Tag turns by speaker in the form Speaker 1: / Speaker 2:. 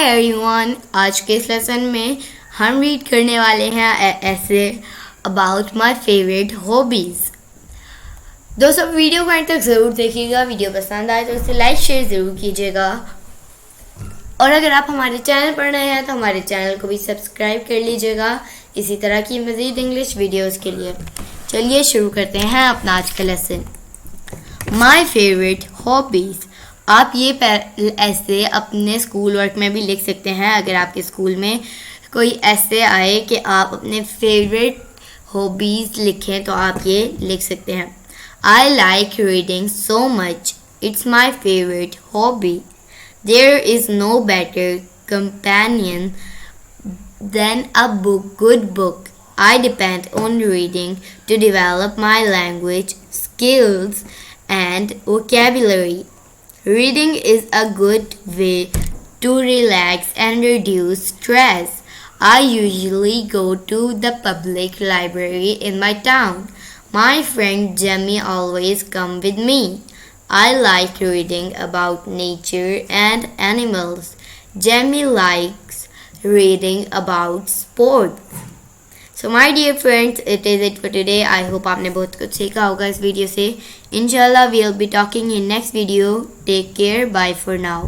Speaker 1: Everyone, आज के इस लेसन में हम रीड करने वाले हैं ऐसे अबाउट माय फेवरेट हॉबीज़। दोस्तों, वीडियो को अंत तक ज़रूर देखिएगा। वीडियो पसंद आए तो इसे लाइक शेयर ज़रूर कीजिएगा, और अगर आप हमारे चैनल पर नए हैं तो हमारे चैनल को भी सब्सक्राइब कर लीजिएगा इसी तरह की मज़ीद इंग्लिश वीडियोस के लिए। चलिए शुरू करते हैं अपना आज का लेसन। My favourite hobbies. आप ये ऐसे अपने स्कूल वर्क में भी लिख सकते हैं। अगर आपके स्कूल में कोई ऐसे आए कि आप अपने फेवरेट हॉबीज़ लिखें तो आप ये लिख सकते हैं। I like reading so much, it's my favourite hobby. There is no better companion than a good book. I depend on reading to develop my language skills and vocabulary. Reading is a good way to relax and reduce stress. I usually go to the public library in my town. My friend Jamie always comes with me. I like reading about nature and animals. Jamie likes reading about sports. So my dear friends, it is it for today. I hope आपने बहुत कुछ सीखा होगा इस video से। Inshallah we'll be talking in next video. Take care. Bye for now.